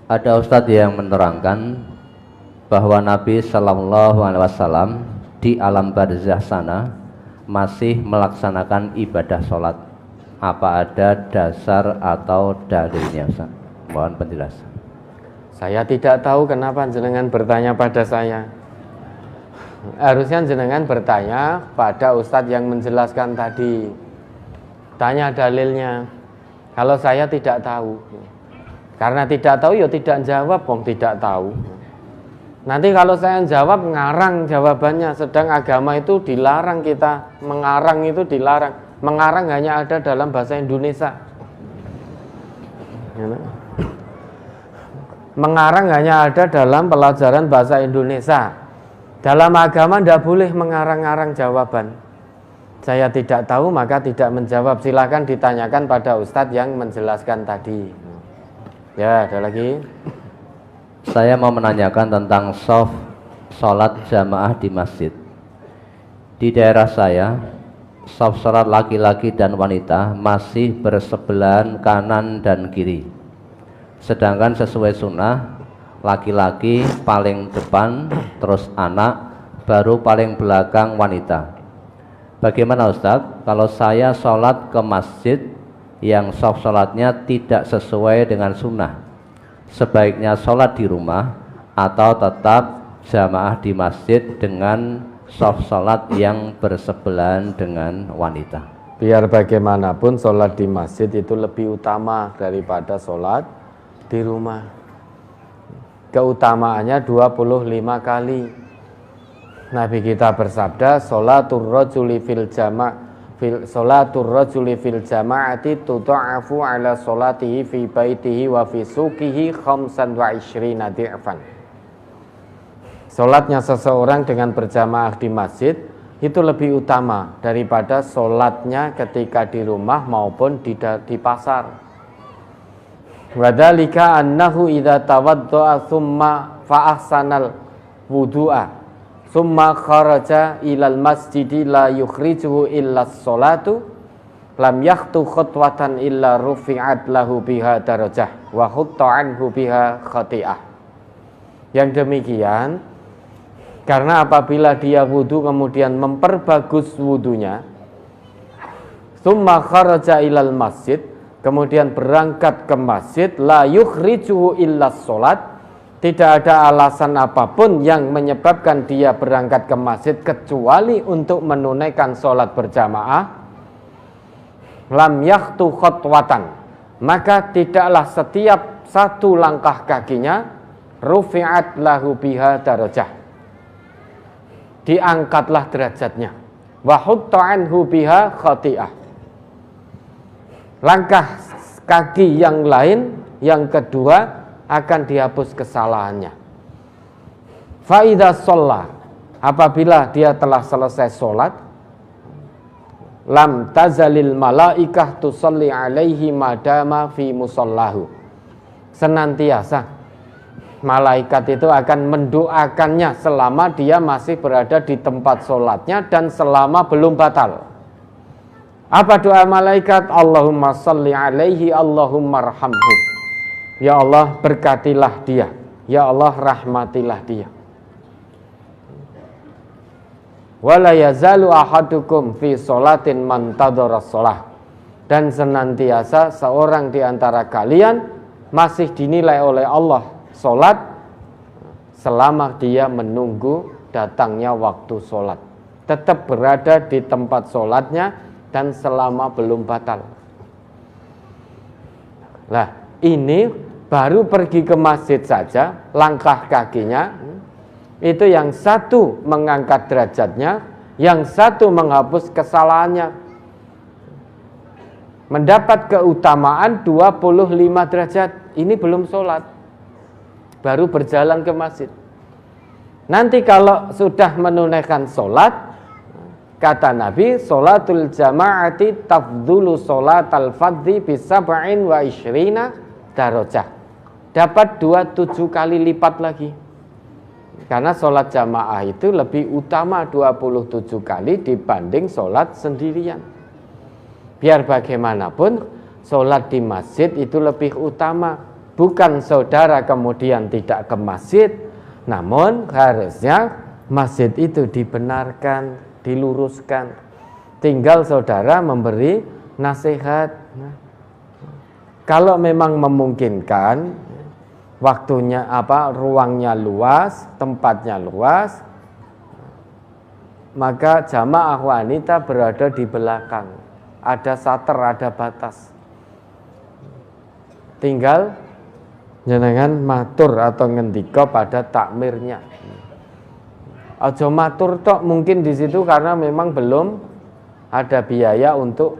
Ada ustadz yang menerangkan bahwa Nabi Shallallahu Alaihi Wasallam di alam barzah sana masih melaksanakan ibadah sholat. Apa ada dasar atau dalilnya, Ustaz? Mohon penjelasan. Saya tidak tahu kenapa jenengan bertanya pada saya. Harusnya jenengan bertanya pada ustadz yang menjelaskan tadi. Tanya dalilnya. Kalau saya tidak tahu. Karena tidak tahu ya tidak jawab, tidak tahu. Nanti kalau saya jawab ngarang jawabannya. Sedang agama itu dilarang kita. Mengarang itu dilarang. Mengarang hanya ada dalam bahasa Indonesia. Mengarang hanya ada dalam pelajaran bahasa Indonesia. Dalam agama tidak boleh mengarang-arang jawaban. Saya tidak tahu maka tidak menjawab. Silakan ditanyakan pada ustadz yang menjelaskan tadi. Ya, ada lagi. Saya mau menanyakan tentang sholat jamaah di masjid. Di daerah saya, sholat laki-laki dan wanita masih bersebelahan kanan dan kiri. Sedangkan sesuai sunnah, laki-laki paling depan, terus anak, baru paling belakang wanita. Bagaimana Ustadz kalau saya sholat ke masjid yang sholatnya tidak sesuai dengan sunnah? Sebaiknya sholat di rumah atau tetap jamaah di masjid dengan sholat yang bersebelahan dengan wanita? Biar bagaimanapun sholat di masjid itu lebih utama daripada sholat di rumah. Keutamaannya 25 kali. Nabi kita bersabda, sholatur rajuli fil jama'ati tudha'afu ala sholatihi fi baitihi wa fi suqihi 25 di'fan. Sholatnya seseorang dengan berjamaah di masjid itu lebih utama daripada sholatnya ketika di rumah maupun di pasar. Wadhalika annahu idza tawadda'a thumma fa'ahsanal wudu'a thumma kharaja ilal masjidi la yukhrijuhu illa sholatu lam yakhtu khutwatan illa rufi'at lahu biha darajah wa hutta anhu biha khati'ah. Yang demikian karena apabila dia wudu kemudian memperbagus wudunya, thumma kharaja ilal masjid, kemudian berangkat ke masjid, la yukhrijuhu illa sholat, tidak ada alasan apapun yang menyebabkan dia berangkat ke masjid kecuali untuk menunaikan sholat berjamaah, lam yakhtu khutwatan, maka tidaklah setiap satu langkah kakinya rufi'at lahu biha darajah, diangkatlah derajatnya, wa hutta anhu biha khati'ah, langkah kaki yang lain yang kedua akan dihapus kesalahannya. Fa idza shalla, apabila dia telah selesai sholat, lam tazalil malaikah tusalli alaihi madama fi musallahu, senantiasa malaikat itu akan mendoakannya selama dia masih berada di tempat sholatnya dan selama belum batal. Apa doa malaikat? Allahumma salli alaihi, Allahumma arhamhu. Ya Allah berkatilah dia, ya Allah rahmatilah dia. Wala yazalu ahadukum fi sholatin man tadhara sholah, dan senantiasa seorang di antara kalian masih dinilai oleh Allah sholat selama dia menunggu datangnya waktu sholat, tetap berada di tempat sholatnya dan selama belum batal. Lah ini baru pergi ke masjid saja, langkah kakinya itu yang satu mengangkat derajatnya, yang satu menghapus kesalahannya, mendapat keutamaan 25 derajat. Ini belum sholat, baru berjalan ke masjid. Nanti kalau sudah menunaikan sholat, kata Nabi, sholatul jama'ati tafdulu sholatal fadhi bisab'in wa ishrina darajah, dapat 27 kali lipat lagi. Karena sholat jamaah itu lebih utama 27 kali dibanding sholat sendirian. Biar bagaimanapun sholat di masjid itu lebih utama bukan saudara kemudian tidak ke masjid, namun harusnya masjid itu dibenarkan, diluruskan. Tinggal saudara memberi nasihat. Kalau memang memungkinkan, waktunya ruangnya luas, tempatnya luas, maka jamaah wanita berada di belakang. Ada sater, ada batas. Tinggal jenengan matur atau ngendika pada takmirnya. Aja matur tok mungkin di situ karena memang belum ada biaya untuk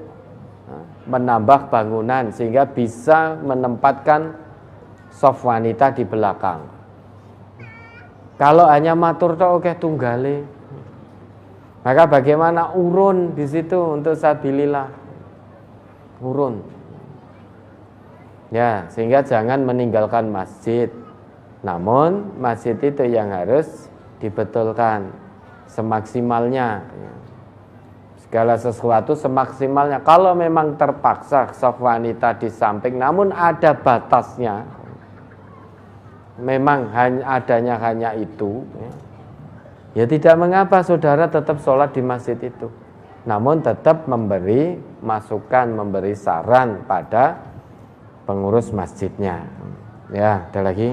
menambah bangunan sehingga bisa menempatkan soft wanita di belakang. Kalau hanya matur tok oke tunggale. Maka bagaimana urun di situ untuk sabilillah? Urun. Ya, sehingga jangan meninggalkan masjid. Namun masjid itu yang harus dibetulkan semaksimalnya. Segala sesuatu semaksimalnya. Kalau memang terpaksa soft wanita di samping, namun ada batasnya, memang adanya hanya itu, ya tidak mengapa saudara tetap sholat di masjid itu. Namun tetap memberi masukan, memberi saran pada pengurus masjidnya. Ya, ada lagi.